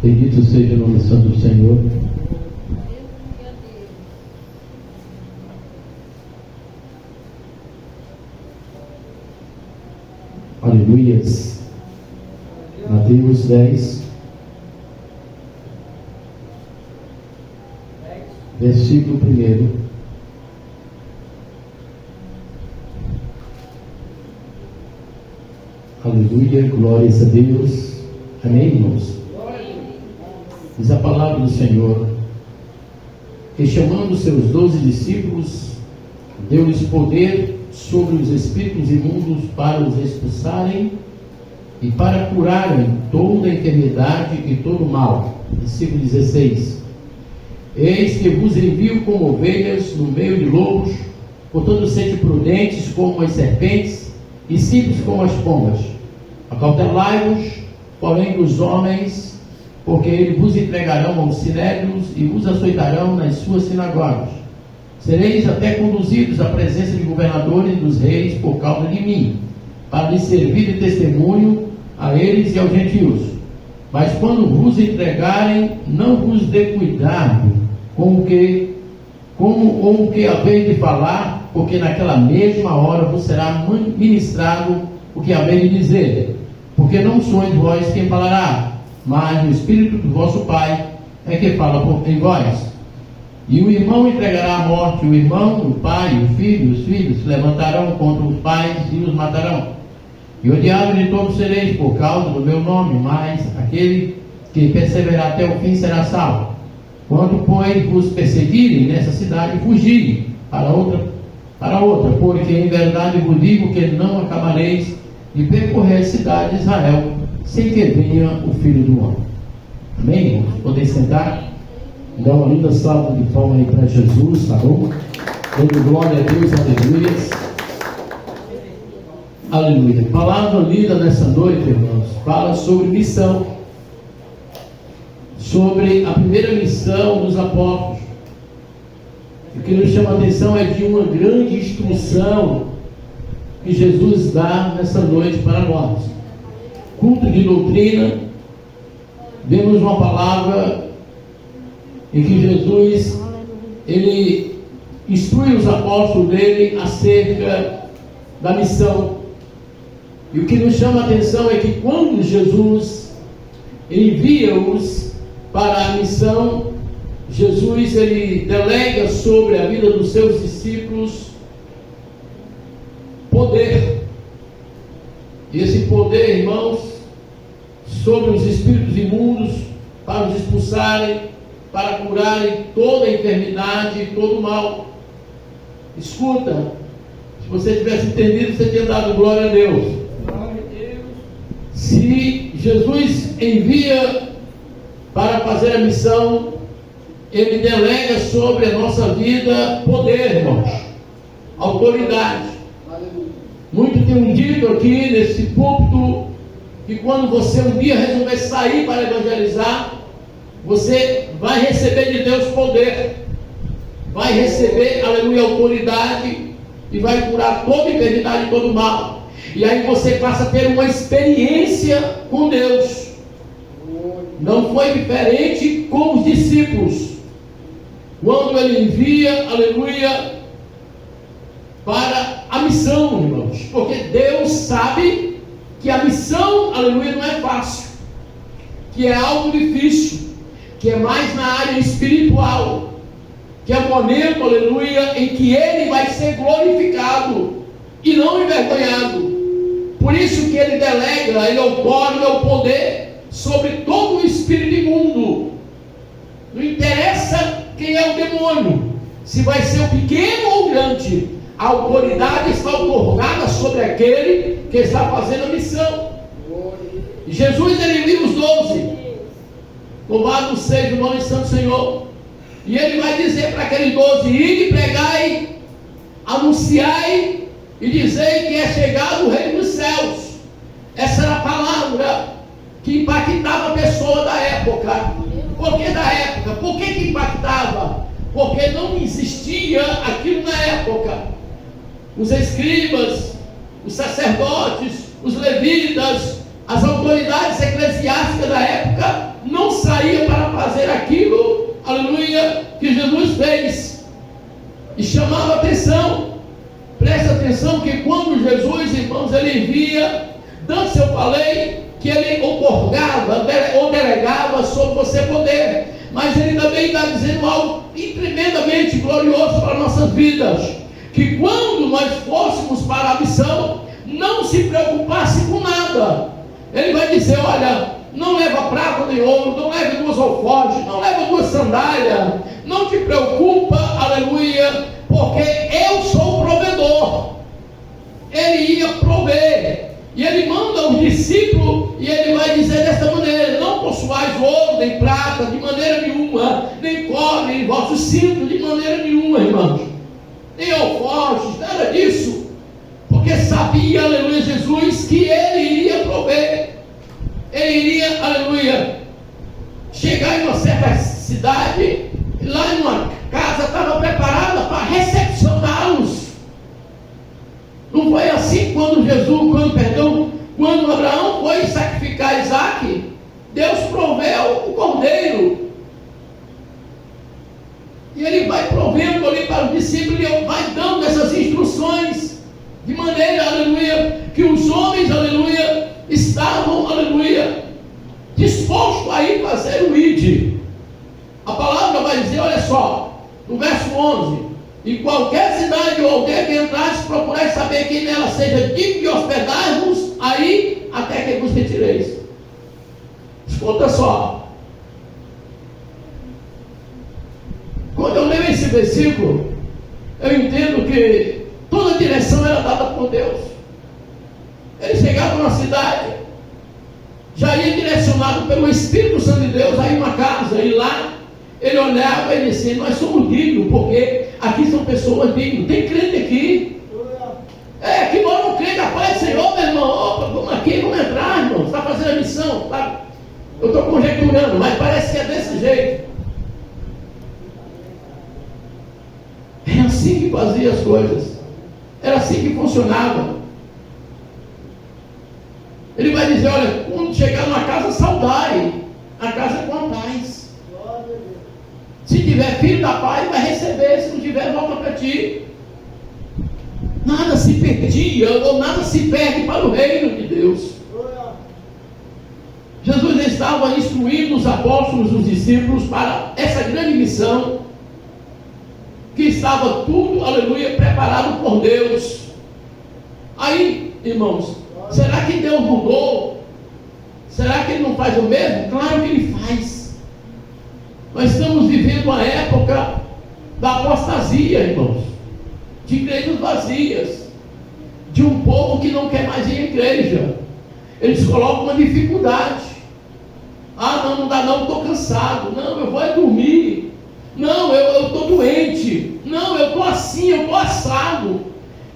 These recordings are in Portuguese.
Bendito seja o nome santo do Senhor. Aleluias. Mateus 10, versículo 1. Aleluia, glórias a Deus. Amém, irmãos? Diz a palavra do Senhor: que chamando seus 12 discípulos, deu-lhes poder sobre os espíritos imundos para os expulsarem e para curarem toda enfermidade e todo mal. Versículo 16: eis que vos envio como ovelhas no meio de lobos, portanto sede prudentes como as serpentes e simples como as pombas. Acautelai-vos, porém, dos homens, porque eles vos entregarão aos sinédrios e vos açoitarão nas suas sinagogas. Sereis até conduzidos à presença de governadores e dos reis por causa de mim, para lhes servir de testemunho a eles e aos gentios. Mas quando vos entregarem, não vos dê cuidado com o que haveis de falar, porque naquela mesma hora vos será ministrado o que haveis de dizer. Porque não sois vós quem falará, mas o Espírito do vosso Pai é que fala em vós. E o irmão entregará à morte o irmão, o pai, o filho, os filhos se levantarão contra os pais e os matarão. E odiados de todos sereis por causa do meu nome, mas aquele que perseverar até o fim será salvo. Quando, pois, vos perseguirem nessa cidade, fugi para outra, porque em verdade vos digo que não acabareis de percorrer a cidade de Israel, sem que venha o Filho do Homem. Amém, irmãos? Podem sentar? Dá uma linda salva de palmas aí para Jesus, tá bom? Dando glória a Deus, aleluia. Aleluia. Palavra lida nessa noite, irmãos, fala sobre missão. Sobre a primeira missão dos apóstolos. O que nos chama a atenção é de uma grande instrução que Jesus dá nessa noite para nós. Culto de doutrina, vemos uma palavra em que Jesus, ele instrui os apóstolos dele acerca da missão. E o que nos chama a atenção é que quando Jesus envia-os para a missão, Jesus, ele delega sobre a vida dos seus discípulos poder. E esse poder, irmãos, sobre os espíritos imundos, para os expulsarem, para curarem toda a enfermidade e todo o mal. Escuta, se você tivesse entendido, você teria dado glória a Deus. Glória a Deus. Se Jesus envia para fazer a missão, ele delega sobre a nossa vida poder, irmãos, autoridade. Muito tem dito aqui nesse púlpito que quando você um dia resolver sair para evangelizar, você vai receber de Deus poder, vai receber, aleluia, autoridade, e vai curar toda enfermidade e todo mal. E aí você passa a ter uma experiência com Deus. Não foi diferente com os discípulos. Quando ele envia, aleluia, para a missão, irmãos, porque Deus sabe que a missão, aleluia, não é fácil, que é algo difícil, que é mais na área espiritual, que é o momento, aleluia, em que ele vai ser glorificado e não envergonhado. Por isso que ele delega, ele outorga o poder sobre todo o espírito imundo. Não interessa quem é o demônio, se vai ser o pequeno ou o grande, a autoridade está outorgada sobre aquele que está fazendo a missão. E Jesus, ele envia os 12. Louvado seja o nome de Santo Senhor. E ele vai dizer para aqueles 12: ide, pregai, anunciai e dizei que é chegado o reino dos céus. Essa era a palavra que impactava a pessoa da época. Por que da época? Por que impactava? Porque não existia aquilo na época. Os escribas, os sacerdotes, os levitas, as autoridades eclesiásticas da época não saíam ele envia. Dantes eu falei que ele outorgava ou delegava sobre você poder, mas ele também está dizendo algo tremendamente glorioso para nossas vidas, que quando nós fôssemos para a missão, não se preocupasse com nada. Ele vai dizer: olha, não leva prata nem ouro, não leva 2 alforjes, não leva 2 sandálias, não te preocupa, aleluia, porque eu sou o provedor. Ele ia prover, e ele manda os discípulos, e ele vai dizer desta maneira: não possuais ouro nem prata de maneira nenhuma, nem cobre em vossos cintos de maneira nenhuma, irmãos, nem alforjes, nada disso, porque sabia, aleluia, Jesus, que ele iria prover. Ele iria, aleluia, chegar em uma certa cidade, lá em uma casa estava preparada para recepcioná-los. Não foi assim quando quando Abraão foi sacrificar Isaac, Deus proveu o cordeiro. E ele vai provendo ali para o discípulo, e ele vai dando essas instruções, de maneira, aleluia, que os homens, aleluia, estavam, aleluia, dispostos a ir fazer o ID. A palavra vai dizer, olha só, no verso 11: em qualquer cidade ou aldeia que entrasse, procurai saber quem nela seja digno de hospedar-vos aí, até que vos retireis. Escuta só, quando eu leio esse versículo, eu entendo que toda a direção era dada por Deus. Ele chegava numa cidade, já ia direcionado pelo Espírito Santo de Deus a ir uma casa, e lá ele olhava e dizia: nós somos dignos, porque aqui são pessoas dignas. Tem crente aqui, que mora um crente, a paz do Senhor, meu irmão. Opa, vamos aqui, vamos entrar, irmão. Você está fazendo a missão, tá? Eu estou conjecturando, mas parece que é desse jeito. É assim que fazia as coisas, era assim que funcionava. Ele vai dizer: olha, quando chegar numa casa, saudai a casa com a paz. Se tiver filho da paz, vai receber. Se não tiver, volta para ti. Nada se perdia, ou nada se perde para o reino de Deus. Jesus estava instruindo os apóstolos, os discípulos, para essa grande missão, que estava tudo, aleluia, preparado por Deus. Aí, irmãos, será que Deus mudou? Será que Ele não faz o mesmo? Claro que Ele faz. Nós estamos vivendo uma época da apostasia, irmãos, de igrejas vazias, de um povo que não quer mais ir à igreja. Eles colocam uma dificuldade: ah, não dá não, estou cansado, não, eu vou dormir, não, eu estou doente, não, eu estou assim, eu estou assado.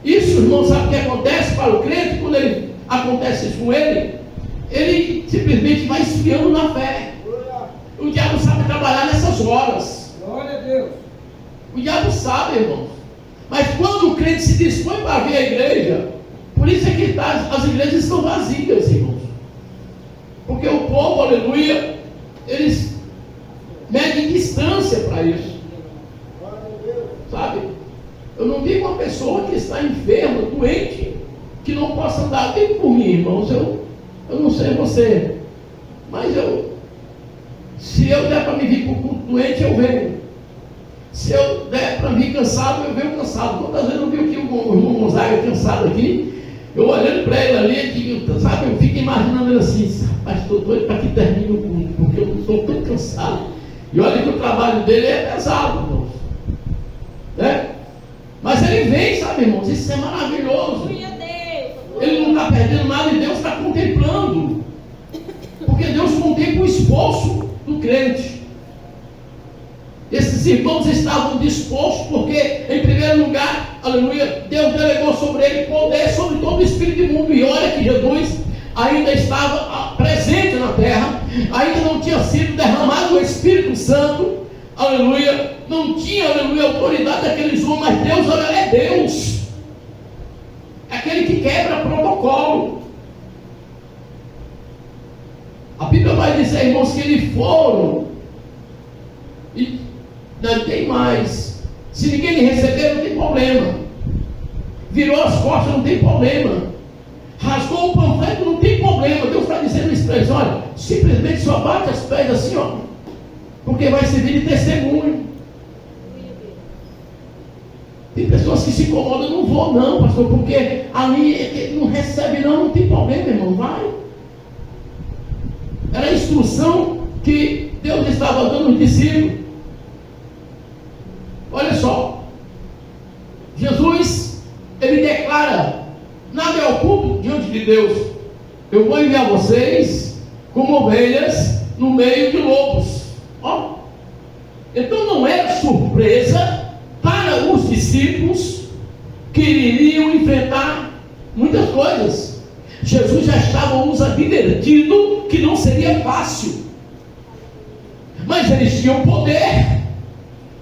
Isso, irmão, sabe o que acontece para o crente? Quando acontece isso com ele simplesmente vai esfriando na fé. O diabo sabe trabalhar nessas horas. Glória a Deus. O diabo sabe, irmãos. Mas quando o crente se dispõe para vir à igreja, por isso é que as igrejas estão vazias, irmãos. Porque o povo, aleluia, eles medem distância para isso. Sabe? Eu não digo uma pessoa que está enferma, doente, que não possa andar. Digo por mim, irmãos, eu não sei você, mas se eu der para me vir por doente, eu venho. Se eu der para vir cansado, eu venho cansado. Quantas vezes eu vi aqui o irmão Gonzaga cansado aqui, eu olhando para ele ali, sabe, eu fico imaginando ele assim: rapaz, estou doido para que termine o culto, porque eu não estou tão cansado. E olha que o trabalho dele é pesado, irmãos, né? Mas ele vem, sabe, irmãos, isso é maravilhoso. Ele não está perdendo nada e Deus está contemplando, porque Deus contempla o esforço do crente. Esses irmãos estavam dispostos, porque, em primeiro lugar, aleluia, Deus delegou sobre ele poder sobre todo o espírito imundo. E olha que Jesus ainda estava presente na terra, ainda não tinha sido derramado o Espírito Santo, aleluia, não tinha, aleluia, autoridade daqueles homens, mas Deus, olha, é Deus, é aquele que quebra protocolo. A Bíblia vai dizer, irmãos, que eles foram, e não tem mais. Se ninguém lhe receber, não tem problema. Virou as costas, não tem problema. rasgou o panfleto, não tem problema. Deus está dizendo isso para eles: olha, simplesmente só bate as pés assim, ó, porque vai servir de testemunho. Tem pessoas que se incomodam: não vou não, pastor, porque ali não recebe não tem problema, irmão, vai. Era a instrução que Deus estava dando aos discípulos. Olha só, Jesus, ele declara: nada é oculto diante de Deus. Eu vou enviar vocês como ovelhas no meio de lobos. Ó, então não era surpresa para os discípulos que iriam enfrentar muitas coisas. Jesus já estava nos advertindo que não seria fácil, mas eles tinham poder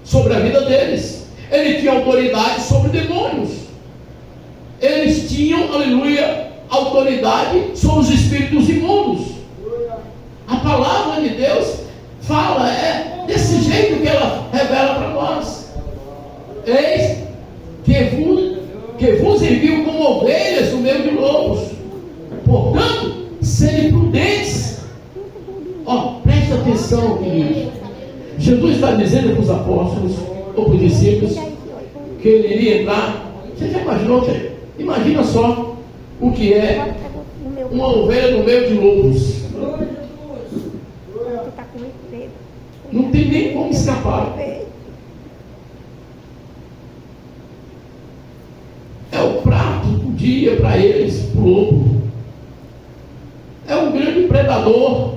sobre a vida deles. Ele tinha autoridade sobre demônios. Eles tinham, aleluia, autoridade sobre os espíritos imundos. A palavra de Deus fala, desse jeito que ela revela para nós: eis que vos envio como ovelhas no meio de lobos. Portanto, sede prudentes. Ó, presta atenção, queridos. Jesus está dizendo para os apóstolos, ou para os discípulos, que ele iria entrar. Você já imaginou? Imagina só o que é uma ovelha no meio de lobos. Não tem nem como escapar. É o prato do dia para eles, para o lobo. É um grande predador.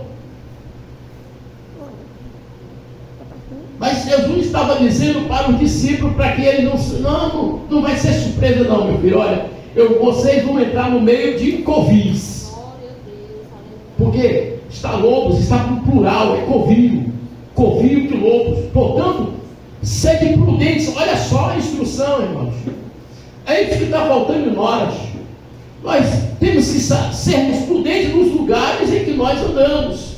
Mas Jesus estava dizendo para os discípulos, para que eles não vai ser surpresa não, meu filho. Olha, vocês vão entrar no meio de covis. Porque está lobos, está com plural, é covil de lobos. Portanto, sede prudentes. Olha só a instrução, irmãos. É isso que está faltando em nós. Nós temos que sermos prudentes nos lugares em que nós andamos,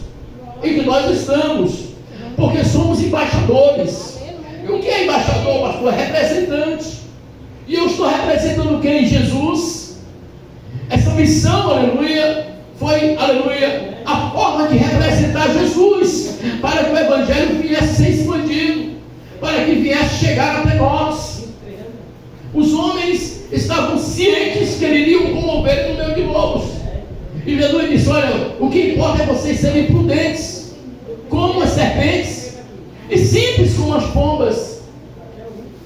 em que nós estamos, porque somos embaixadores. E o que é embaixador, pastor? É representante. E eu estou representando quem? Jesus. Essa missão, aleluia, foi, aleluia, a forma de representar Jesus, para que o evangelho viesse ser expandido, para que viesse chegar até nós. Os homens estavam cientes que eles iriam como ovelhas no meio de lobos. E Jesus disse: olha, o que importa é vocês serem prudentes, como as serpentes, e simples como as pombas.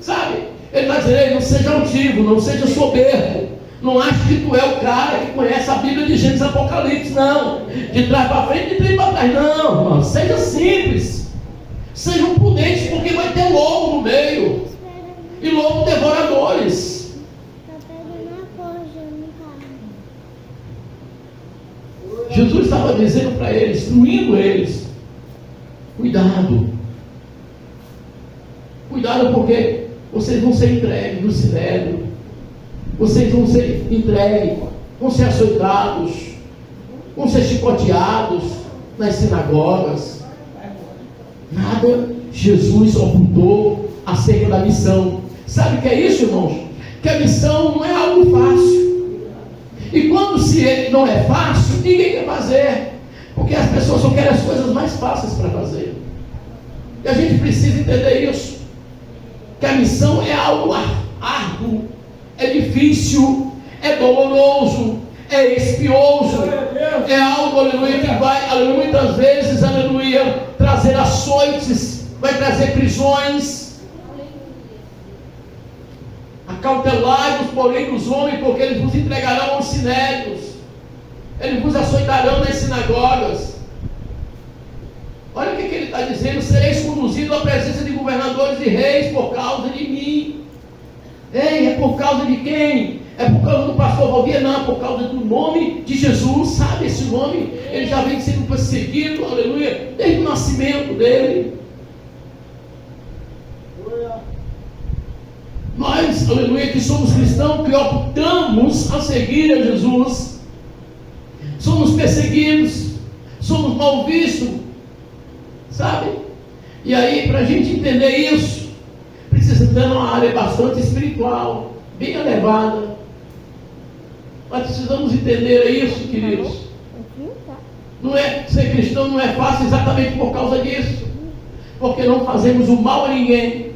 Sabe? Ele está dizendo: não seja altivo, não seja soberbo. Não ache que tu é o cara que conhece a Bíblia de Gênesis e Apocalipse. Não. De trás para frente, de trás para trás. Não, irmão. Seja simples. Sejam prudentes, porque vai ter lobo no meio. E lobo devoradores. Jesus estava dizendo para eles, instruindo eles: cuidado. Cuidado, porque vocês vão ser entregues no sinédrio. Vocês vão ser entregues, vão ser açoitados, vão ser chicoteados nas sinagogas. Nada Jesus ocultou acerca da missão. Sabe o que é isso, irmãos? Que a missão não é algo fácil. E quando não é fácil, ninguém quer fazer, porque as pessoas só querem as coisas mais fáceis para fazer. E a gente precisa entender isso, que a missão é algo árduo, é difícil, é doloroso, é espinhoso, é algo, aleluia, que vai, aleluia, muitas vezes, aleluia, trazer açoites, vai trazer prisões. Acautelai-vos, porém, dos homens, porque eles vos entregarão aos sinédrios, eles vos açoitarão nas sinagogas. Olha o que ele está dizendo: sereis conduzidos à presença de governadores e reis por causa de mim. Ei, é por causa de quem? É por causa do pastor Valdir? Não, é por causa do nome de Jesus. Sabe esse nome? Ele já vem sendo perseguido, aleluia, desde o nascimento dele. Nós, aleluia, que somos cristãos, que optamos a seguir a Jesus, somos perseguidos, somos mal vistos, sabe? E aí, para a gente entender isso, precisa ter uma área bastante espiritual, bem elevada. Nós precisamos entender isso, queridos. Não é, ser cristão não é fácil exatamente por causa disso. Porque não fazemos o mal a ninguém.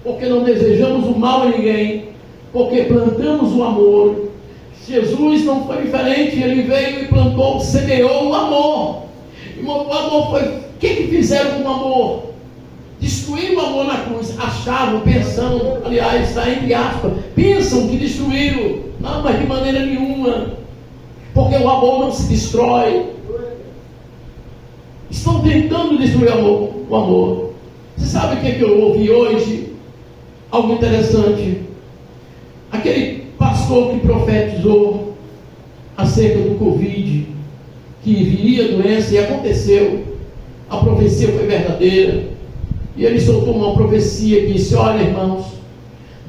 Porque não desejamos o mal a ninguém. Porque plantamos o amor. Jesus não foi diferente. Ele veio e plantou, semeou o amor. E o amor foi... O que fizeram com o amor? Destruíram o amor na cruz. Achavam, pensam, aliás, está entre aspas, pensam que destruíram. Não, mas de maneira nenhuma. Porque o amor não se destrói. Estão tentando destruir o amor. Você sabe o que eu ouvi hoje? Algo interessante. Aquele pastor que profetizou acerca do Covid, que viria a doença, e aconteceu. A profecia foi verdadeira. E ele soltou uma profecia que disse: olha, irmãos,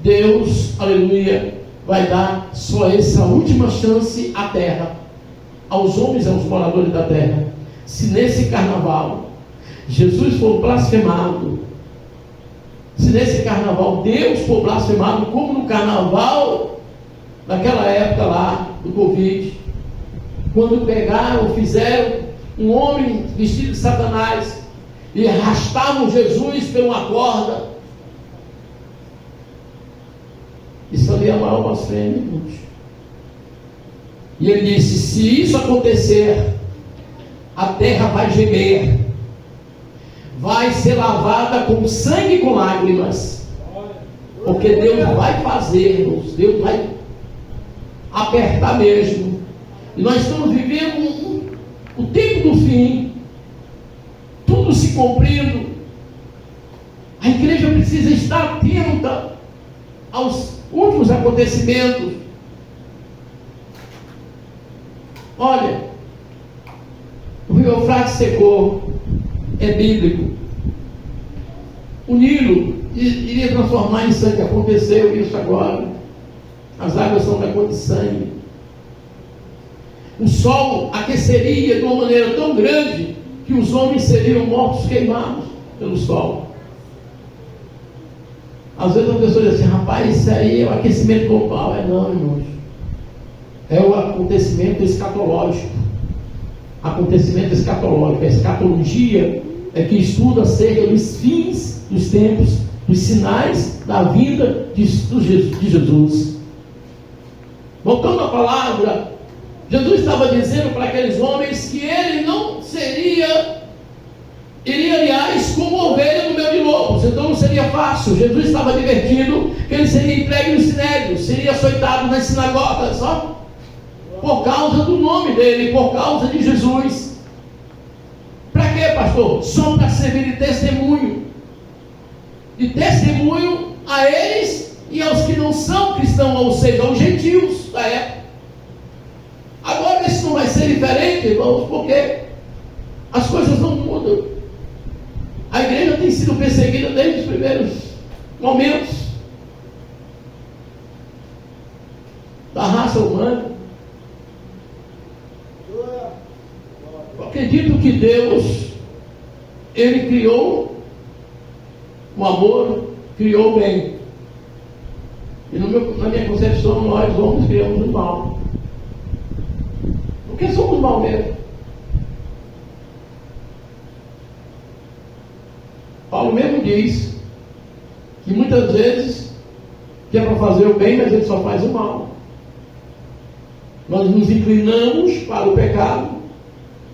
Deus, aleluia, vai dar só essa última chance à terra, aos homens e aos moradores da terra. Se nesse carnaval Jesus for blasfemado, se nesse carnaval Deus for blasfemado, como no carnaval daquela época lá do Covid, quando pegaram, fizeram um homem vestido de Satanás e arrastavam Jesus por uma corda, isso ali é a maior blasfêmia, irmãos. E ele disse: se isso acontecer, a terra vai gemer, vai ser lavada com sangue e com lágrimas, porque Deus vai fazer-nos, Deus vai apertar mesmo. E nós estamos vivendo o tempo do fim, tudo se cumprindo. A igreja precisa estar atenta aos últimos acontecimentos. Olha, o rio Eufrates secou, é bíblico. O Nilo iria transformar em sangue, aconteceu isso agora. As águas são da cor de sangue. O sol aqueceria de uma maneira tão grande que os homens seriam mortos queimados pelo sol. Às vezes a pessoa diz assim: rapaz, isso aí é o aquecimento global. Não, irmãos. É o acontecimento escatológico. Acontecimento escatológico. A escatologia é que estuda acerca dos fins dos tempos, dos sinais da vinda de Jesus. Voltando à palavra, Jesus estava dizendo para aqueles homens que ele não seria, iria, aliás, como ovelha no meio de lobos. Então não seria fácil. Jesus estava advertindo que ele seria entregue no sinédrio, seria açoitado nas sinagogas, ó, por causa do nome dele, por causa de Jesus. Para quê, pastor? Só para servir de testemunho. De testemunho a eles e aos que não são cristãos, ou seja, aos gentios da época. Agora isso não vai ser diferente, irmãos, porque as coisas não mudam. A igreja tem sido perseguida desde os primeiros momentos da raça humana. Eu acredito que Deus, ele criou o amor, criou o bem. E na minha concepção, nós homens criamos o mal. Porque somos mal mesmo. Paulo mesmo diz que muitas vezes que é para fazer o bem, mas ele só faz o mal. Nós nos inclinamos para o pecado,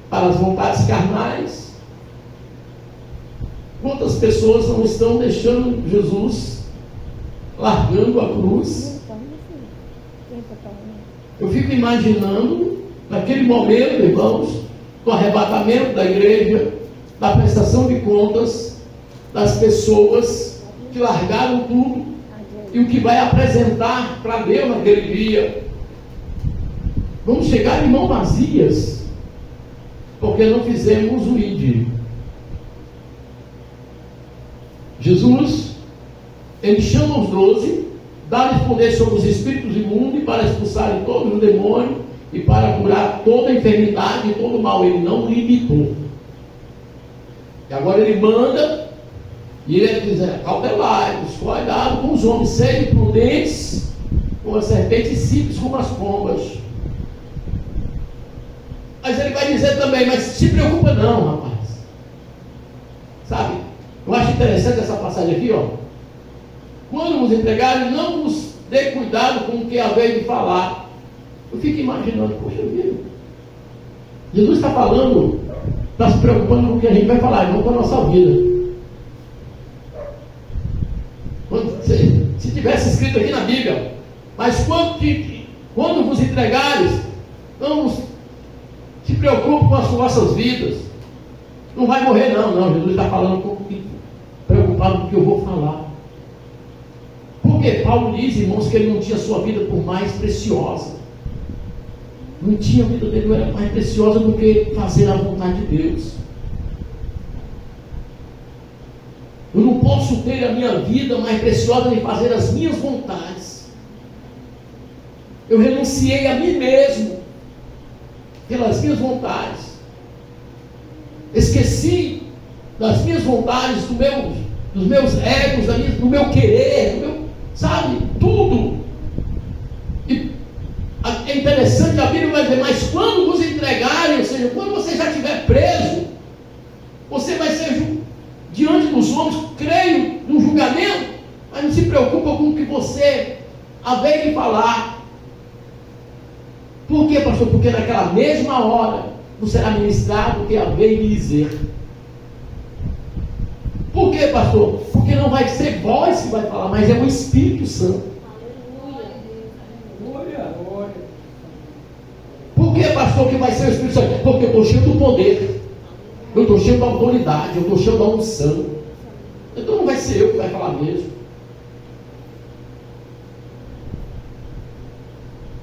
para as vontades carnais. Quantas pessoas não estão deixando Jesus, largando a cruz? Eu fico imaginando, naquele momento, irmãos, do arrebatamento da igreja, da prestação de contas, das pessoas que largaram tudo, e o que vai apresentar para Deus naquele dia. Vamos chegar de mãos vazias, porque não fizemos o ID. Jesus, ele chama os 12, dá-lhes poder sobre os espíritos imundos para expulsarem todos os demônios e para curar toda a enfermidade e todo o mal. Ele não limitou. E agora ele manda, e ele diz: cautelai-vos, cuidado com os homens, sede prudentes como as serpentes, simples como as pombas. Mas ele vai dizer também, mas se preocupa não, rapaz. Sabe? Eu acho interessante essa passagem aqui, ó. Quando vos entregarem, não vos dê cuidado com o que haver de falar. Eu fico imaginando, poxa vida, Jesus está falando, está se preocupando com o que a gente vai falar, não com a nossa vida. Se tivesse escrito aqui na Bíblia, mas quando vos entregares, não se preocupe com as vossas vidas. Não vai morrer não. Jesus está falando preocupado com o que eu vou falar. Porque Paulo diz, irmãos, que ele não tinha sua vida por mais preciosa. Não tinha, a vida dele não era mais preciosa do que fazer a vontade de Deus. Eu não posso ter a minha vida mais preciosa de fazer as minhas vontades. Eu renunciei a mim mesmo pelas minhas vontades. Esqueci das minhas vontades, dos meus egos, do meu querer, sabe, tudo. E é interessante, a Bíblia vai dizer, mas quando vos entregarem, ou seja, quando você já estiver preso, você vai ser diante dos homens, creio, no julgamento, mas não se preocupa com o que você haver de falar. Por quê, pastor? Porque naquela mesma hora não será ministrado o que haver de dizer. Por quê, pastor? Porque não vai ser voz que vai falar, mas é o Espírito Santo. Por quê, pastor, que vai ser o Espírito Santo? Porque eu estou cheio do poder, eu estou cheio da autoridade, eu estou cheio da unção. Então não vai ser eu que vai falar mesmo.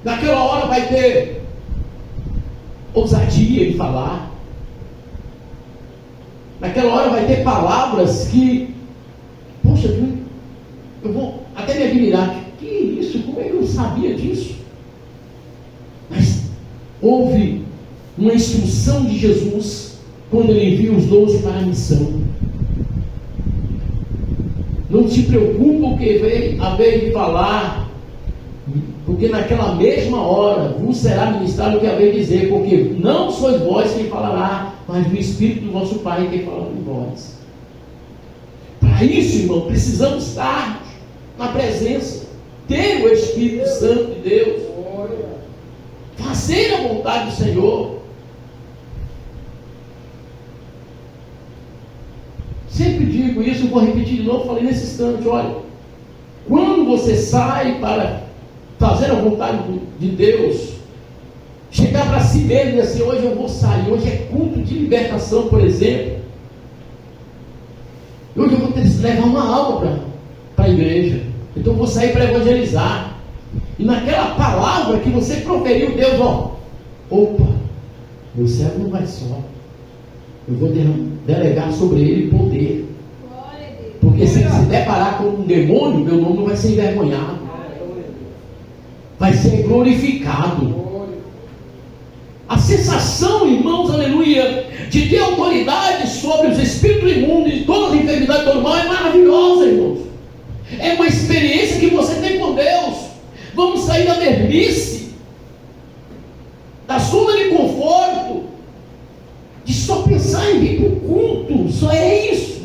Naquela hora vai ter ousadia de falar. Naquela hora vai ter palavras que, poxa, eu vou até me admirar. Que isso? Como é que eu não sabia disso? Mas houve uma instrução de Jesus quando ele envia os 12 para a missão. Não se preocupa o que veio a vez de falar, porque naquela mesma hora vos será ministrado o que haver de dizer, porque não sois vós quem falará, mas o Espírito do vosso Pai quem falará em vós. Para isso, irmão, precisamos estar na presença, ter o Espírito Santo de Deus, fazer a vontade do Senhor. Sempre digo isso, vou repetir de novo, falei nesse instante, olha, quando você sai para fazer a vontade de Deus, chegar para si mesmo e dizer assim, hoje eu vou sair, hoje é culto de libertação, por exemplo, hoje eu vou ter que levar uma alma para a igreja, então eu vou sair para evangelizar, e naquela palavra que você proferiu, Deus, opa, meu servo não vai só, eu vou delegar sobre ele poder, porque se ele se deparar com um demônio, meu nome não vai ser envergonhado, vai ser glorificado. A sensação, irmãos, aleluia, de ter autoridade sobre os espíritos imundos e todas as enfermidades do mal é maravilhosa, irmãos. É uma experiência que você tem com Deus. Vamos sair da mermice, da zona de conforto, de só pensar em vir para o culto, só é isso.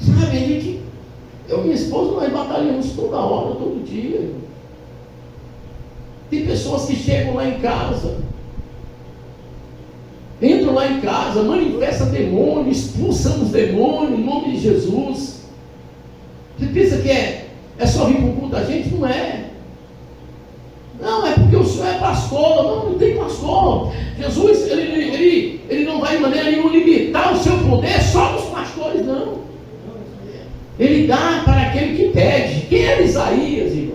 Sabe, eu e minha esposa, nós batalhamos toda hora, todo dia, irmão. Tem pessoas que chegam lá em casa, entram lá em casa, manifestam demônios, expulsam os demônios em nome de Jesus. Você pensa que é só vir para o culto da gente? Não é. Não, é porque o senhor é pastor. Não tem pastor. Jesus, ele não vai de maneira nenhuma limitar o seu poder só dos pastores, não. Ele dá para aquele que pede. Quem era Isaías, irmãos?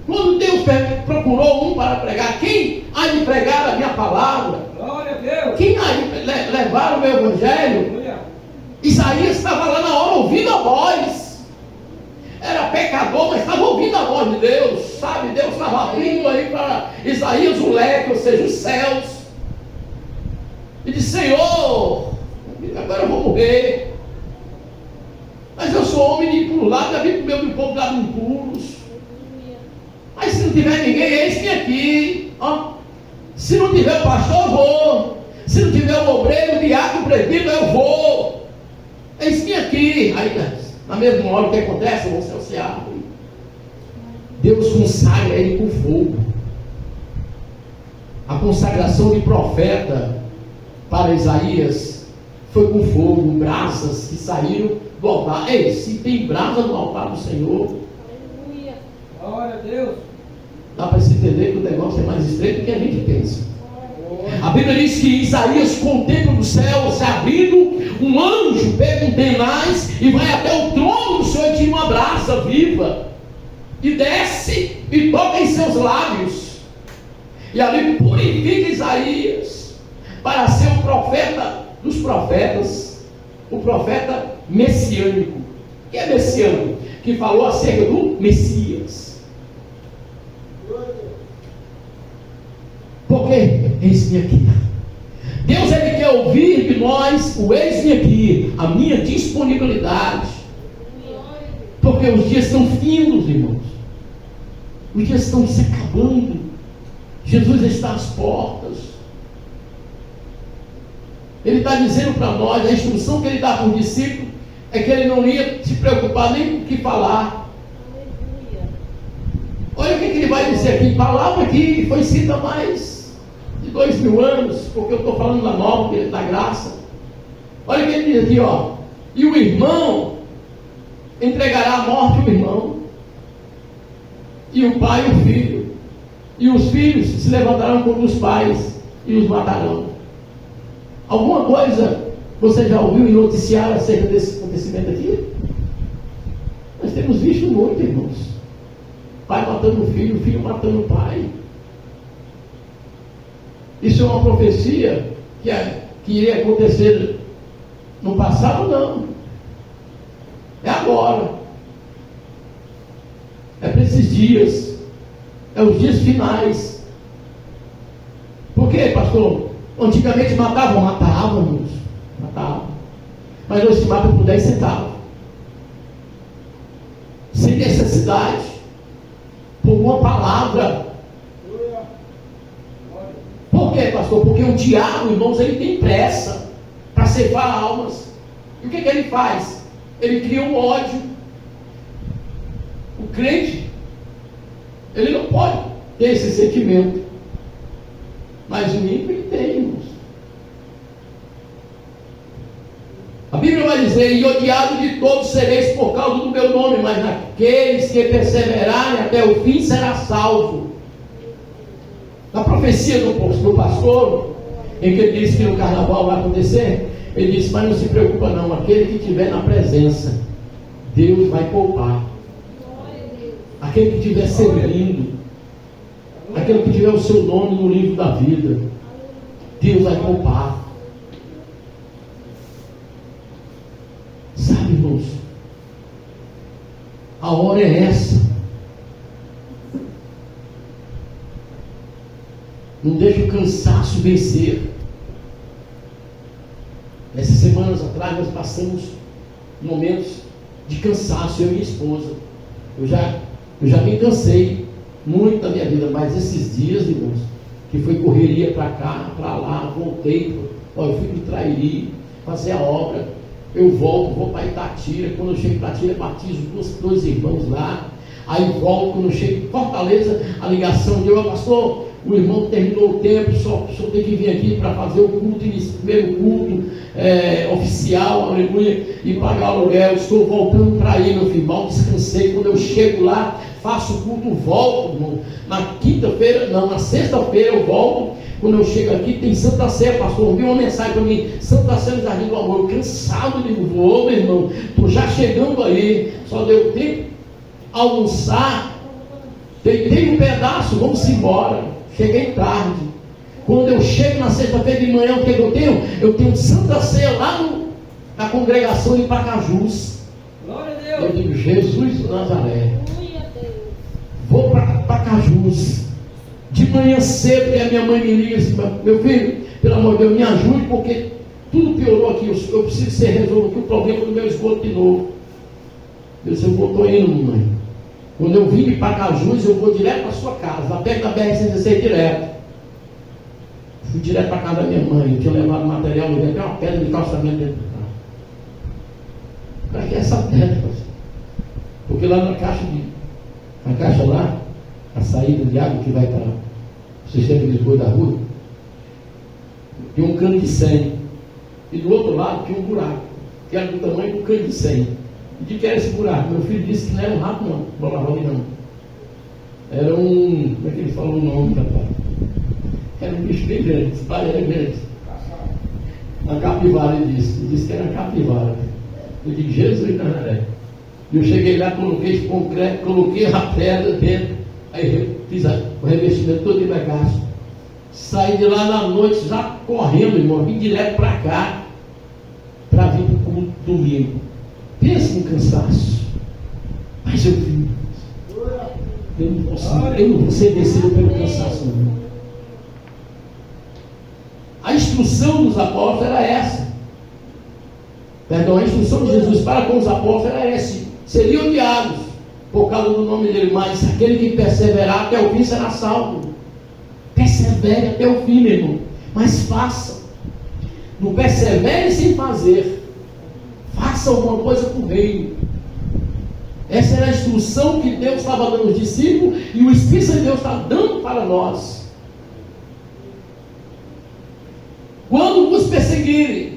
Quando Deus procurou um para pregar, quem há de pregar a minha palavra? Glória a Deus. Quem há de levar o meu evangelho? Isaías estava lá na hora ouvindo a voz. Era pecador, mas estava ouvindo a voz de Deus. Sabe, Deus estava abrindo aí para Isaías o leque, ou seja, os céus. E disse, Senhor, agora eu vou morrer. Mas eu sou homem de ir para o lado, já vi para o meu povo dar um pulos. Mas se não tiver ninguém, eis que aqui, Se não tiver o pastor, eu vou. Se não tiver o obreiro, o diácono, o presbítero, eu vou. É isso aqui. Aí, na mesma hora, o que acontece? O céu se abre. Deus consagra ele com fogo. A consagração de profeta para Isaías foi com fogo, brasas que saíram do altar. Ei, se tem brasa no altar do Senhor, aleluia, glória a Deus, dá para se entender que o negócio é mais estreito do que a gente pensa. A Bíblia diz que Isaías contempla do céu se abrindo, um anjo pega um tenaz e vai até o trono do Senhor e tira uma brasa viva e desce e toca em seus lábios, e ali purifica Isaías para ser o profeta dos profetas, o profeta messiânico. O que é messiânico? Que falou acerca do Messias. Porque eis-me aqui. Deus, ele quer ouvir de nós o eis-me aqui, a minha disponibilidade. Porque os dias estão findos, irmãos. Os dias estão se acabando. Jesus está às portas. Ele está dizendo para nós, a instrução que ele dá para os discípulos é que ele não ia se preocupar nem com o que falar. Olha o que ele vai dizer aqui. Palavra que foi cita mais de 2000 anos, porque eu estou falando da nova, da graça. Olha o que ele diz aqui, ó. E o irmão entregará a morte o irmão, e o pai o filho, e os filhos se levantarão contra os pais e os matarão. Alguma coisa você já ouviu em noticiário acerca desse acontecimento aqui? Nós temos visto muito, irmãos. Pai matando o filho matando o pai. Isso é uma profecia que iria acontecer no passado? Não. É agora. É para esses dias. É os dias finais. Por quê, pastor? Antigamente matavam, mas hoje se mata por 10 centavos. Sem necessidade. Por uma palavra. Por quê, pastor? Porque o diabo, irmãos, ele tem pressa para ceifar almas. E o que ele faz? Ele cria um ódio. O crente, ele não pode ter esse sentimento. Mas o ímpio ele tem, irmãos. A Bíblia vai dizer: e odiado de todos sereis por causa do meu nome, mas naqueles que perseverarem até o fim será salvo. Na profecia do pastor, em que ele disse que no carnaval vai acontecer, ele disse: mas não se preocupa não, aquele que estiver na presença, Deus vai poupar. Aquele que estiver servindo, aquele que tiver o seu nome no livro da vida, Deus vai poupar. Sabe, irmãos, a hora é essa. Não deixe o cansaço vencer. Essas semanas atrás nós passamos momentos de cansaço, eu e minha esposa. Eu já me cansei muito da minha vida, mas esses dias, irmãos, que foi correria para cá, para lá, voltei, eu fui para Trairi fazer a obra, eu volto, vou para Itatira, quando eu chego em Itatira, batizo dois irmãos lá, aí volto, quando eu chego em Fortaleza, a ligação deu: pastor, o irmão terminou o tempo, só tem que vir aqui para fazer o culto, primeiro culto oficial, aleluia, e pagar o aluguel. Estou voltando para aí, meu filho, mal descansei. Quando eu chego lá, faço o culto, volto, irmão. Na sexta-feira eu volto. Quando eu chego aqui, tem Santa Ceia, pastor. Ouvi uma mensagem para mim: Santa Ceia no Jardim do Amor. Cansado, de vou, meu irmão, estou já chegando aí. Só deu tempo almoçar, deitei um pedaço, vamos embora. Cheguei tarde. Quando eu chego na sexta-feira de manhã, o que eu tenho? Eu tenho Santa Ceia lá na congregação de Pacajus. Glória a Deus. Eu digo: Jesus de Nazaré. Vou para Pacajus. De manhã cedo, e a minha mãe me liga assim: meu filho, pelo amor de Deus, me ajude, porque tudo piorou aqui. Eu preciso ser resolvido o problema do meu esgoto de novo. Eu disse: eu estou indo, mamãe. Quando eu vim de Pacajus, eu vou direto para a sua casa, lá perto da BR-116 direto. Fui direto para casa da minha mãe. Eu tinha levado material, eu até uma pedra de calçamento dentro do carro. Para que essa pedra? Porque lá na caixa lá, a saída de água que vai para o sistema de esgoto da rua, tinha um cano de 100. E do outro lado tinha um buraco, que era do tamanho do cano de 100. E de que era esse buraco? Meu filho disse que não era um rato, não. Bolava ali, não. Era um... Como é que ele falou o nome, papai? Era um bicho bem grande. Esse pai era grande. Uma capivara, ele disse. Ele disse que era uma capivara. Eu digo, Jesus de Nazaré. E eu cheguei lá, coloquei esse concreto, coloquei a pedra dentro. Aí fiz o revestimento todo de bagaço. Saí de lá na noite, já correndo, irmão. Vim direto para cá, para vir para o culto domingo. Pensa no cansaço. Mas eu vim. Eu não vou ser vencido pelo cansaço, não. A instrução dos apóstolos era essa. Perdão, a instrução de Jesus para com os apóstolos era essa. Seriam odiados por causa do nome dele, mas aquele que perseverar até o fim será salvo. Persevere até o fim, meu irmão. Mas faça. Não persevere sem fazer. Faça alguma coisa para o reino. Essa era a instrução que Deus estava dando aos discípulos e o Espírito de Deus está dando para nós. Quando vos perseguirem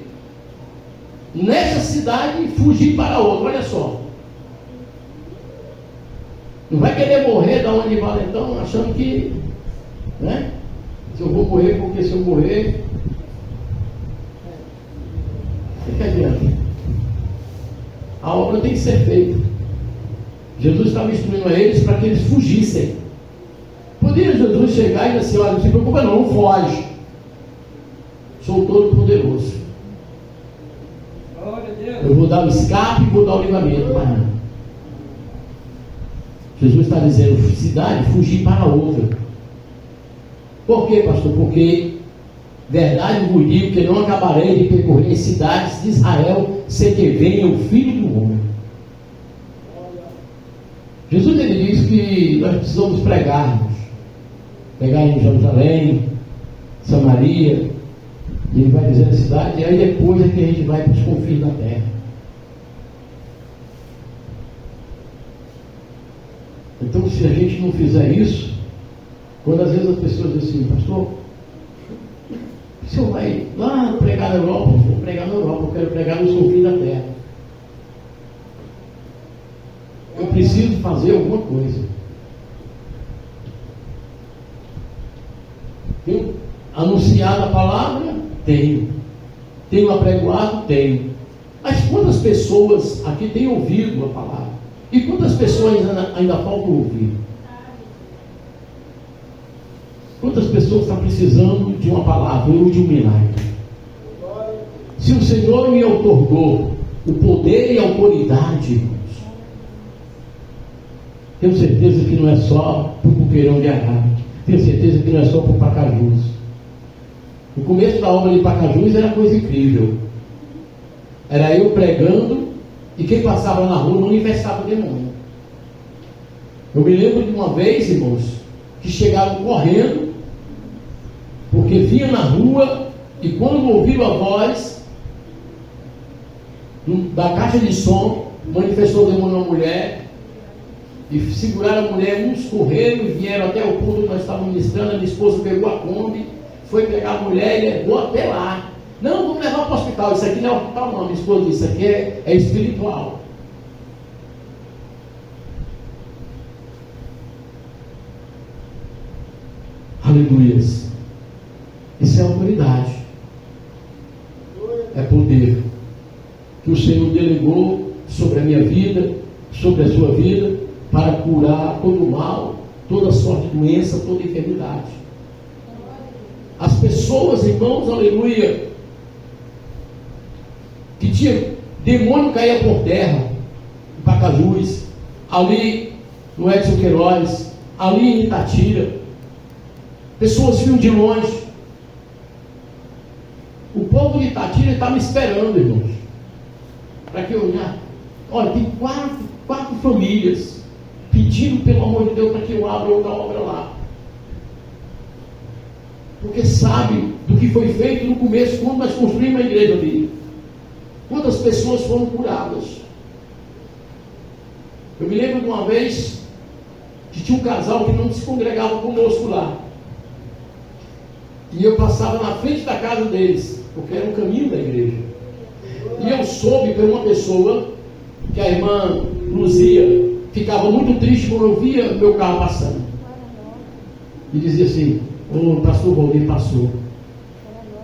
nesta cidade, fugir para outra. Olha só. Não vai querer morrer da onde valentão, achando que, né? Se eu vou morrer, porque se eu morrer, o que adianta? A obra tem que ser feita. Jesus estava instruindo a eles para que eles fugissem. Poderia Jesus chegar e dizer assim: olha, não se preocupa não foge. Sou todo poderoso. Eu vou dar o escape e vou dar o livramento. Mas não. Jesus está dizendo, cidade, fugir para outra. Por quê, pastor? Porque verdade vos digo que não acabarei de percorrer as cidades de Israel sem que venha o Filho do Homem. Jesus ele diz que nós precisamos pregar em Jerusalém, Samaria, e ele vai dizer a cidade, e aí depois é que a gente vai para os confins da terra. Então, se a gente não fizer isso, quando às vezes as pessoas dizem assim, pastor, o senhor vai lá pregar na Europa? Eu vou pregar na Europa, eu quero pregar nos confins da terra. Eu preciso fazer alguma coisa. Tenho anunciado a palavra? Tenho. Tenho apregoado? Tenho. Mas quantas pessoas aqui têm ouvido a palavra? E quantas pessoas ainda faltam ouvir? Quantas pessoas estão precisando de uma palavra ou de um milagre? Se o Senhor me outorgou o poder e a autoridade, irmãos, tenho certeza que não é só para o Coqueirão de Araque. Tenho certeza que não é só para o Pacajus. O começo da obra de Pacajus era coisa incrível. Era eu pregando e quem passava na rua não manifestava o demônio. Eu me lembro de uma vez, irmãos, que chegavam correndo, porque vinha na rua e quando ouviram a voz da caixa de som, manifestou o demônio na mulher, e seguraram a mulher, uns correram e vieram até o ponto que nós estávamos ministrando. A minha esposa pegou a Kombi, foi pegar a mulher e levou até lá. Não, vamos levar para o hospital. Isso aqui não é hospital, não. Minha esposa disse: isso aqui é espiritual. Aleluias. Isso é autoridade. É poder que o Senhor delegou sobre a minha vida, sobre a sua vida, para curar todo o mal, toda sorte de doença, toda enfermidade. As pessoas, irmãos, aleluia, que tinha demônio caía por terra, em Pacajus, ali no Edson Queiroz, ali em Itatira, pessoas vinham de longe. O povo de Itatira estava me esperando, irmãos, para que eu olhar. Olha, tem quatro famílias pedindo pelo amor de Deus para que eu abra outra obra lá. porque sabe do que foi feito no começo, quando nós construímos a igreja ali. Quantas pessoas foram curadas? Eu me lembro de uma vez que tinha um casal que não se congregava conosco lá. E eu passava na frente da casa deles, porque era o caminho da igreja. E eu soube por uma pessoa que a irmã Luzia ficava muito triste quando eu via meu carro passando. E dizia assim: o pastor Valdir passou.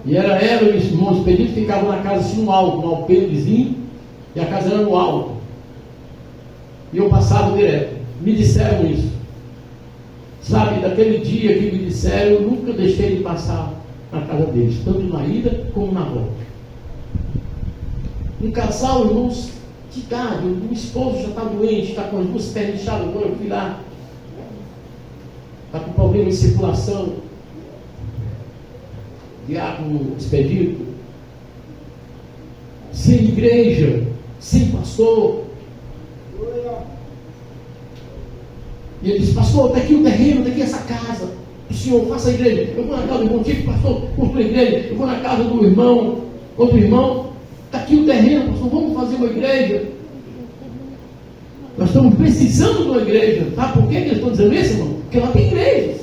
E era ela e os irmãos pedidos ficavam na casa assim no alto, no alpenezinho, e a casa era no alto. E eu passava direto. Me disseram isso. Sabe, daquele dia que me disseram, eu nunca deixei de passar na casa deles, tanto na ida como na volta. Um casal, irmãos, de idade, o esposo já está doente, está com as duas pernas inchadas, agora eu fui lá, está com problema de circulação, diácono expedito, sem igreja, sem pastor. E ele disse: pastor, está aqui o terreno, está aqui essa casa, o senhor faça a igreja. Eu vou na casa do irmão Tico, pastor, construa a igreja. Eu vou na casa do irmão, outro irmão, está aqui o terreno, pastor, vamos fazer uma igreja. Nós estamos precisando de uma igreja. Sabe por que eles estão dizendo isso, irmão? Porque lá tem igrejas.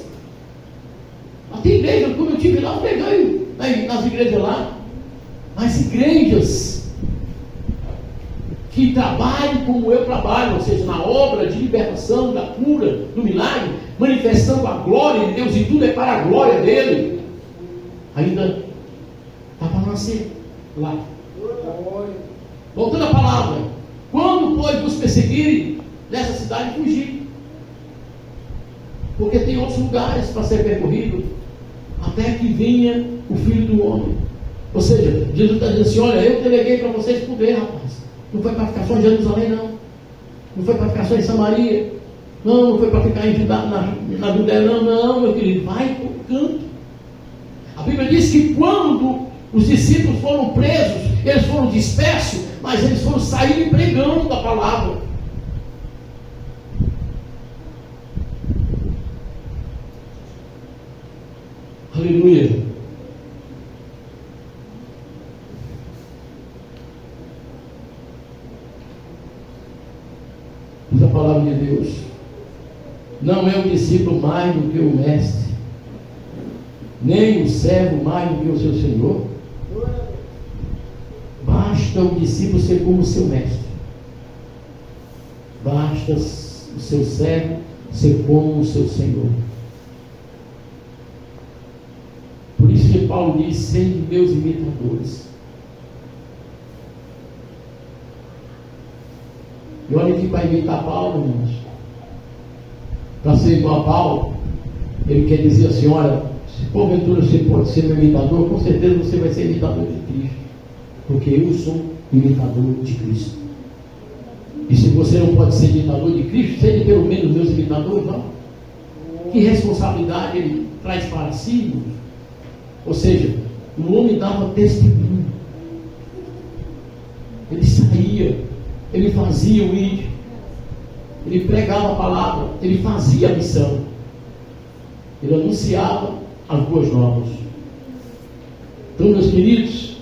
Lá tem igreja. Quando eu estive lá, eu peguei nas igrejas lá. Mas igrejas que trabalhem como eu trabalho, ou seja, na obra de libertação, da cura, do milagre, manifestando a glória de Deus, e tudo é para a glória dele, ainda está para nascer lá. Voltando à palavra: quando pode nos perseguirem nessa cidade, fugir, porque tem outros lugares para ser percorrido, até que venha o Filho do Homem. Ou seja, Jesus está dizendo assim: olha, eu deleguei para vocês poder, rapaz. Não foi para ficar só em Jerusalém, não. Não foi para ficar só em Samaria. Não foi para ficar em Judá, na Judéia, não, meu querido. Vai para o canto. A Bíblia diz que quando os discípulos foram presos, eles foram dispersos, mas eles foram sair pregando a palavra. Aleluia. Diz a palavra de Deus: não é o discípulo mais do que o mestre, nem o servo mais do que o seu senhor. Basta o discípulo ser como o seu mestre, basta o seu servo ser como o seu senhor. Por isso que Paulo diz: sede meus imitadores. E olha que para imitar Paulo, irmãos, para ser igual a Paulo, ele quer dizer assim: olha, se porventura você pode ser meu imitador, com certeza você vai ser imitador de Cristo, porque eu sou imitador de Cristo. E se você não pode ser imitador de Cristo, seja pelo menos meus imitadores, não? Que responsabilidade ele traz para si, irmãos? Ou seja, o homem dava testemunho, ele saía, ele fazia o ídolo, ele pregava a palavra, ele fazia a missão, ele anunciava as boas novas. Então, meus queridos,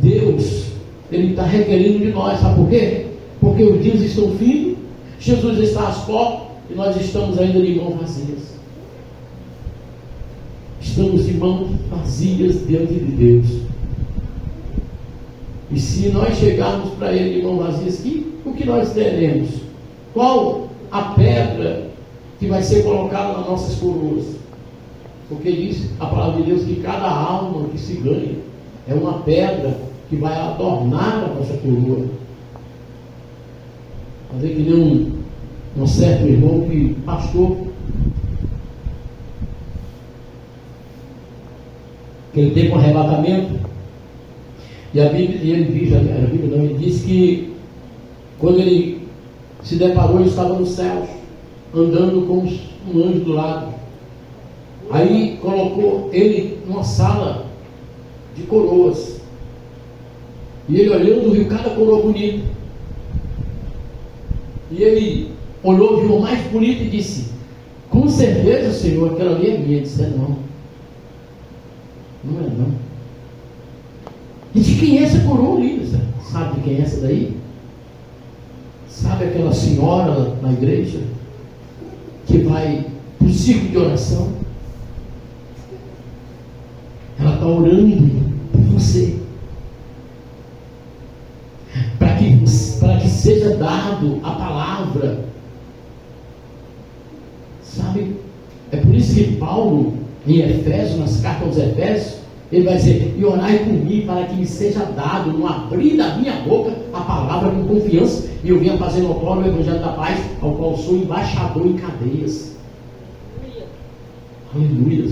Deus, ele está requerendo de nós, sabe por quê? Porque os dias estão findos, Jesus está às portas e nós estamos ainda de mãos vazias. Estamos de mãos vazias diante de Deus. E se nós chegarmos para Ele de mãos vazias, o que nós teremos? Qual a pedra que vai ser colocada nas nossas coroas? Porque diz a palavra de Deus que cada alma que se ganha é uma pedra que vai adornar a nossa coroa. Fazer que nem um certo irmão que pastor, que ele teve um arrebatamento. E a Bíblia, ele diz que quando ele se deparou, ele estava nos céus, andando com um anjo do lado. Aí colocou ele numa sala de coroas. E ele olhando, viu cada coroa bonita. E ele olhou, viu a mais bonita e disse: com certeza, Senhor, aquela ali é minha. Ele disse: não, Não é não. E de quem é essa coroa linda? Sabe de quem é essa daí? Sabe aquela senhora na igreja que vai para o círculo de oração? Ela está orando por você, para que seja dado a palavra. Sabe? É por isso que Paulo, em Efésios, nas cartas aos Efésios, ele vai dizer: e orai por mim, para que me seja dado, no abrir da minha boca, a palavra com confiança, e eu venha fazer notório o evangelho da paz, ao qual sou embaixador em cadeias. Aleluia.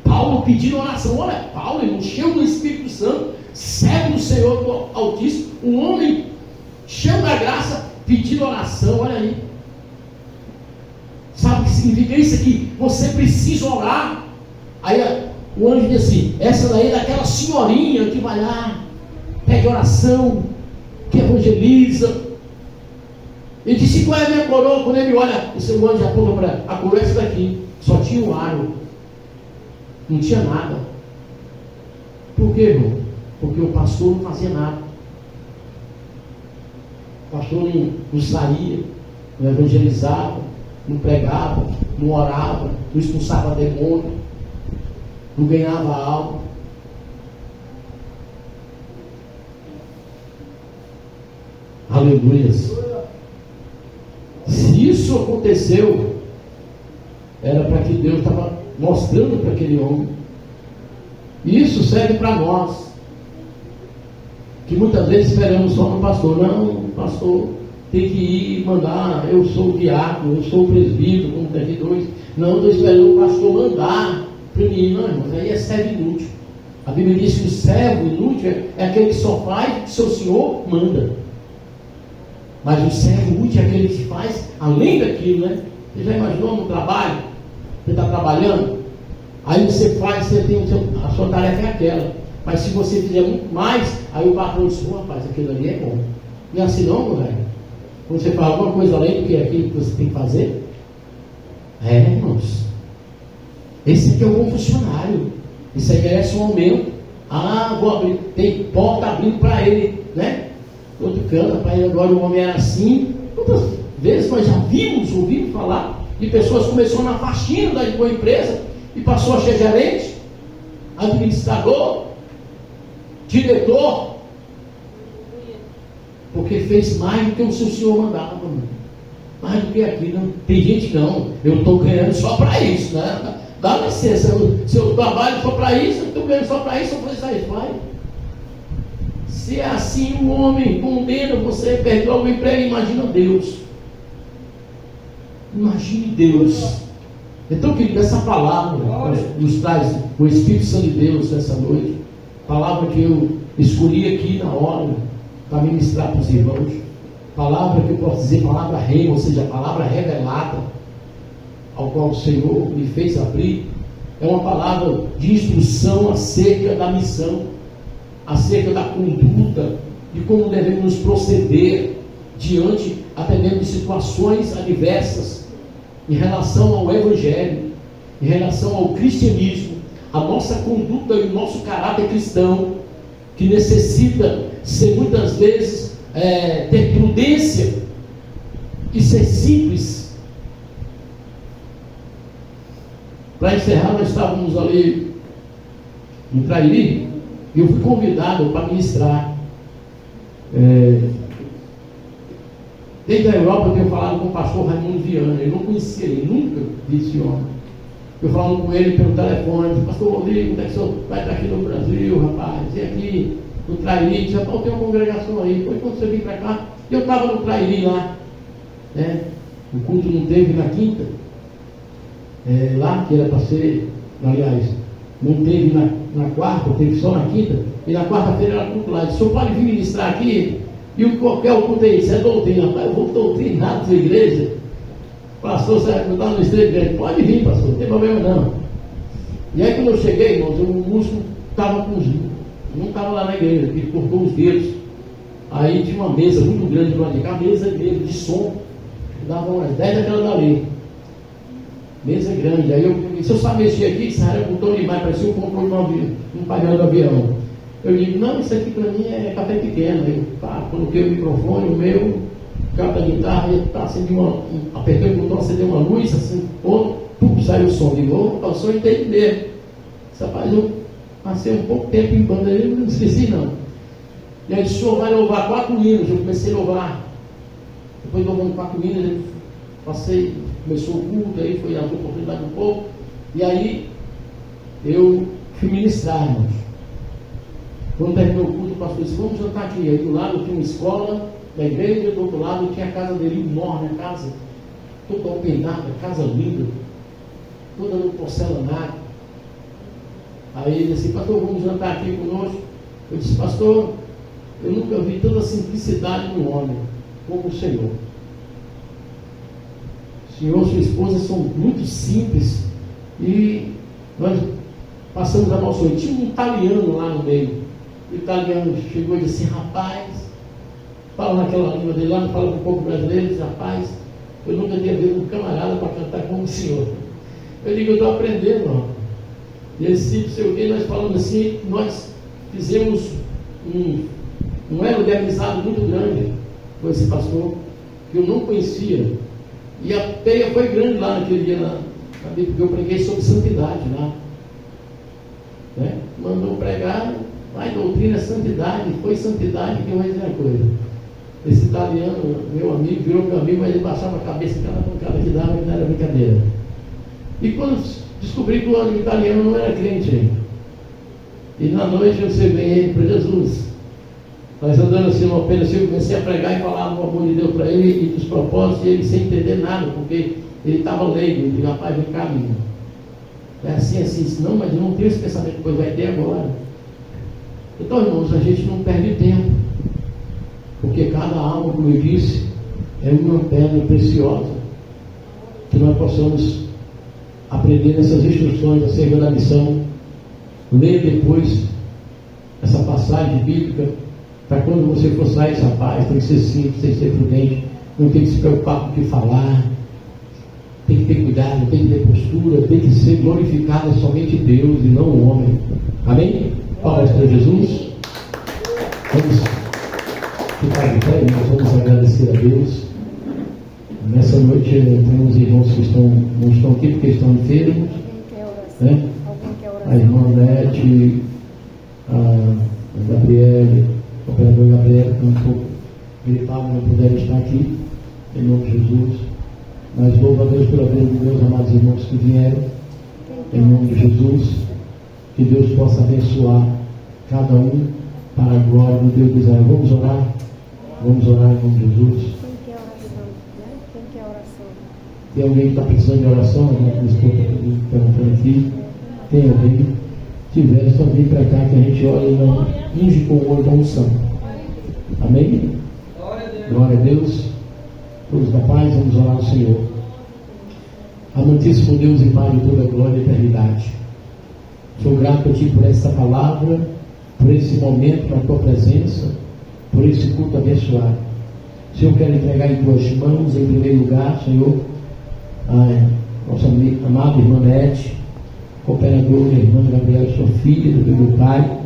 Paulo pedindo oração. Olha, Paulo, ele cheio do Espírito Santo, servo do Senhor do Altíssimo, um homem cheio da graça, pedindo oração. Olha aí. Sabe o que significa isso aqui? Você precisa orar. Aí o anjo diz assim: essa daí é daquela senhorinha que vai lá, pede oração, que evangeliza. Ele disse: qual é a minha coroa? Quando ele olha, o anjo aponta para a coroa, essa daqui. Só tinha um aro, não tinha nada. Por quê, irmão? Porque o pastor não fazia nada. O pastor não saía, não evangelizava, não pregava, não orava, não expulsava demônio, não ganhava alma. Aleluia. Se isso aconteceu, era para que Deus estava mostrando para aquele homem. E isso serve para nós, que muitas vezes esperamos só no pastor. Não, o pastor tem que ir mandar. Eu sou o diácono, eu sou o presbítero, como tem aqui dois. Não, estou esperando o pastor mandar para mim. Não, irmão, aí é servo inútil. A Bíblia diz que o servo inútil é aquele que só faz o que seu senhor manda. Mas o servo útil é aquele que faz além daquilo, né? Você já imaginou no trabalho? Você está trabalhando, aí você faz, você tem a sua tarefa é aquela. Mas se você fizer muito mais, aí o patrão diz: rapaz, aquilo ali é bom. Não é assim não, meu velho? Quando você faz alguma coisa além do que aquilo que você tem que fazer, irmãos, esse aqui é um bom funcionário. Isso aí merece um aumento. Vou abrir, tem porta abrindo para ele, né? Outro canto, para ele agora o homem era assim. Quantas vezes nós já ouvimos falar de pessoas que começaram na faxina da boa empresa e passou a ser gerente, administrador, diretor, porque fez mais do que o seu senhor mandava, mais do que aquilo. Não. Tem gente que não, eu estou ganhando só para isso, né? Dá licença, se eu trabalho só para isso, eu estou ganhando só para isso, eu vou fazer isso, vai. Se é assim, o homem condena você, perde logo o emprego, imagina Deus. Imagine Deus. Então, querido, essa palavra nos traz o Espírito Santo de Deus nessa noite. Palavra que eu escolhi aqui na hora para ministrar para os irmãos. Palavra que eu posso dizer, palavra rema, ou seja, palavra revelada, ao qual o Senhor me fez abrir. É uma palavra de instrução acerca da missão, acerca da conduta, de como devemos proceder diante até mesmo de situações adversas, em relação ao Evangelho, em relação ao cristianismo, a nossa conduta e o nosso caráter cristão, que necessita ser muitas vezes ter prudência e ser simples. Para encerrar, nós estávamos ali no Trairi e eu fui convidado para ministrar. Desde a Europa eu tenho falado com o pastor Raimundo Viana. Eu não conhecia ele, nunca vi esse homem. Eu falando com ele pelo telefone: pastor Rodrigo, como é que o senhor vai estar aqui no Brasil, rapaz? E aqui no Trairi, já tem uma congregação aí. Foi quando você vir para cá, eu estava no Trairi lá, né? O culto não teve na quinta, lá que era para ser, aliás, não teve na quarta, teve só na quinta, e na quarta-feira era culto lá. O senhor pode vir ministrar aqui? E qualquer culto é isso, é doutrina. Rapaz, eu vou doutrinar na sua igreja. Pastor, você vai estar no estreito grande? Pode vir, pastor, não tem problema não. E aí quando eu cheguei, irmãos, o músico estava com os dedos, não estava lá na igreja, ele cortou os dedos. Aí tinha uma mesa muito grande para cá, mesa mesmo de som, dava umas 10 daquela dali. Mesa grande. Aí se eu só mexer aqui, esse era botão demais, parecia um controle um painel do avião. Eu digo, não, isso aqui para mim é café pequeno. Eu coloquei o microfone, o meu, cabo da guitarra, e acendi apertei o botão, acendeu uma luz, assim, saiu o som. Digo, o som entender. Rapaz, eu passei um pouco tempo em banda, eu não esqueci não. E aí disse, o senhor vai louvar 4 hinos. Eu comecei a louvar. Depois louvando 4 hinos, eu passei, começou o culto, aí foi a oportunidade um pouco. E aí eu fui ministrar, irmãos. Quando terminou o culto, o pastor disse, vamos jantar aqui. Aí do lado tinha uma escola da igreja, do outro lado tinha a casa dele, enorme, a casa toda alpeinada, casa linda, toda no porcelanato. Aí ele disse, pastor, vamos jantar aqui conosco. Eu disse, pastor, eu nunca vi tanta simplicidade no homem como o Senhor. O Senhor e sua esposa são muito simples. E nós passamos a nossa noite. Tinha um italiano lá no meio. O italiano chegou e disse, rapaz, fala naquela língua dele lá, não fala um pouco brasileiro, disse, rapaz, eu nunca tinha visto um camarada para cantar como o Senhor. Eu digo, eu estou aprendendo, ó. E esse sei o que, nós falamos assim, nós fizemos um elo de amizade muito grande com esse pastor, que eu não conhecia. E a peia foi grande lá naquele dia, porque eu preguei sobre santidade lá. Né? Mandou pregar, vai, doutrina é santidade, foi santidade que eu vou dizer uma coisa. Esse italiano, meu amigo, virou meu amigo, mas ele baixava a cabeça em cada pancada que dava, que não era brincadeira. E quando descobri que o italiano não era crente ainda. E na noite eu servei ele para Jesus. Nós andando assim no pena, eu comecei a pregar e falar do amor de Deus para ele e dos propósitos, e ele sem entender nada, porque ele estava leigo. Eu disse, rapaz, vem cá, menino. É assim, não, mas eu não tenho esse pensamento, depois vai ter agora. Então, irmãos, a gente não perde tempo, porque cada alma, como eu disse, é uma pedra preciosa, que nós possamos aprender essas instruções acerca da missão, ler depois essa passagem bíblica, para quando você for sair, rapaz, tem que ser simples, tem que ser prudente, não tem que se preocupar com o que falar, tem que ter cuidado, tem que ter postura, tem que ser glorificado somente Deus e não o homem. Amém? Palmas para Jesus. Vamos ficar de pé, nós vamos agradecer a Deus. Nessa noite temos irmãos que não estão aqui porque estão enfermos, né? A irmã Nete, a Gabriele, o operador Gabriel, que um pouco gripado, não puderam estar aqui, em nome de Jesus. Mas louvo a Deus pela vida de meus amados irmãos que vieram, em nome de Jesus. Que Deus possa abençoar cada um para a glória do Deus de Israel. Vamos orar? Vamos orar em nome de Jesus. Tem alguém que está precisando de oração? Alguém que estou perguntando aqui. Tem alguém? Se tiver, só vir para cá que a gente ora e não unge com o olho da unção. Amém? Glória a Deus. Todos da paz, vamos orar ao Senhor. Amantíssimo Deus e Pai de toda a glória e eternidade. Sou grato a Ti por essa palavra, por esse momento, na Tua presença, por esse culto abençoado. Senhor, quero entregar em Tuas mãos, em primeiro lugar, Senhor, a nossa amada irmã Nete, cooperadora, irmã Gabriela, sua filha, do meu Pai.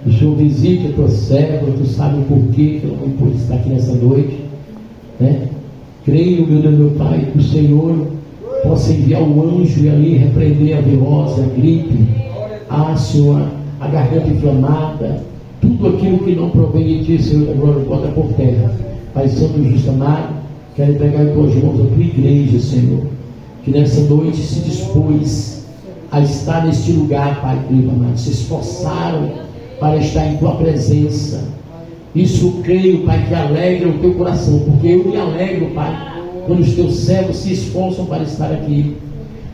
O Senhor visite a Tua serva, Tu sabe o porquê que ela não pôde estar aqui nessa noite, né? Creio, meu Deus, meu Pai, que o Senhor possa enviar um anjo e ali repreender a virose, a gripe, Senhor, a garganta inflamada, tudo aquilo que não provém de Ti, Senhor, da glória, bota por terra. Pai Santo e Justo amado, quero entregar em Tuas mãos a Tua igreja, Senhor, que nessa noite se dispôs a estar neste lugar, Pai querido amado, se esforçaram para estar em Tua presença. Isso eu creio, Pai, que alegra o Teu coração, porque eu me alegro, Pai, quando os Teus servos se esforçam para estar aqui.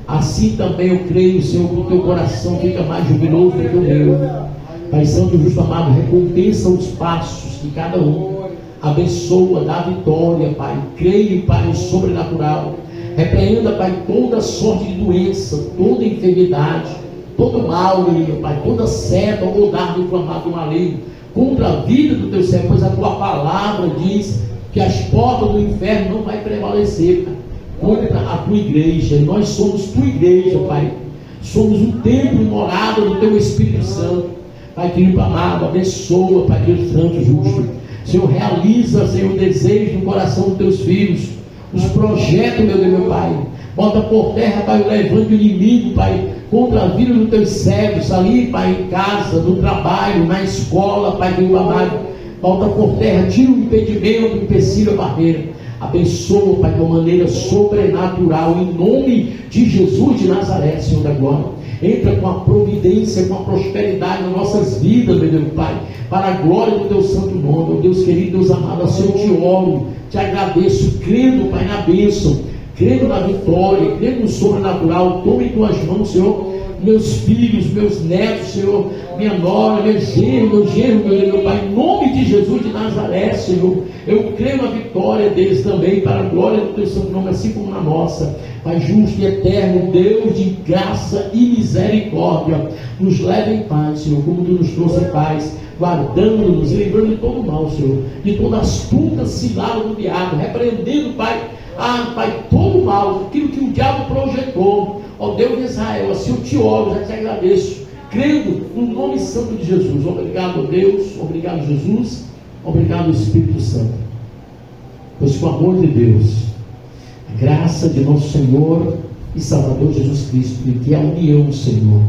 Assim também eu creio, Senhor, que o Teu coração fica mais jubiloso do que o meu. Pai Santo e Justo amado, recompensa os passos de cada um, abençoa, dá vitória, Pai. Creio, Pai, no sobrenatural. Repreenda, Pai, toda sorte de doença, toda enfermidade, todo mal, meu Pai, toda seta ou dardo inflamado maligno contra a vida do Teu servo, pois a Tua palavra diz que as portas do inferno não vai prevalecer, Pai. contra a tua igreja. Nós somos tua igreja, Pai. Somos o templo e morada do teu Espírito Santo. Pai querido amado, abençoa, Pai querido santo, justo. Senhor, realiza, Senhor, o desejo no coração dos teus filhos, os projetos, meu Deus, meu Pai. Bota por terra, Pai, o levante do inimigo, Pai, contra a vida dos teus servos, ali, Pai, em casa, no trabalho, na escola, Pai, querido amado. Bota por terra, tira o impedimento, o empecilho, a barreira. Abençoa, Pai, de uma maneira sobrenatural, em nome de Jesus de Nazaré, Senhor da glória. Entra com a providência, com a prosperidade nas nossas vidas, meu Deus, Pai, para a glória do teu santo nome. Meu Deus querido, Deus amado, assim eu te oro, te agradeço, crendo, Pai, na bênção, crendo na vitória, crendo no sobrenatural. Toma em tuas mãos, Senhor, meus filhos, meus netos, Senhor, minha nora, meu genro, meu Pai, em nome de Jesus de Nazaré, Senhor. Eu creio na vitória deles também, para a glória do teu santo nome, assim como na nossa. Pai justo e eterno, Deus de graça e misericórdia, nos leva em paz, Senhor, como tu nos trouxe em paz, guardando-nos e livrando de todo mal, Senhor, de toda astuta cilada do diabo, repreendendo, Pai, Pai, todo mal, aquilo que o diabo projetou. Ó Deus de Israel, assim eu te oro, já te agradeço, crendo no nome santo de Jesus. Obrigado, Deus, obrigado, Jesus, obrigado, Espírito Santo. Pois com o amor de Deus, a graça de nosso Senhor e Salvador Jesus Cristo, e que a união, Senhor,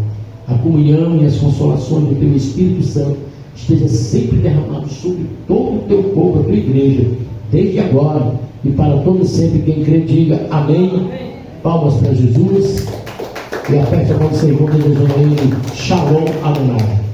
a comunhão e as consolações do teu Espírito Santo esteja sempre derramado sobre todo o teu povo, a tua igreja, desde agora e para todo sempre. Quem crê, diga amém. Palmas para Jesus e aperte a mão do Senhor, desejando a ele Shalom Adonai.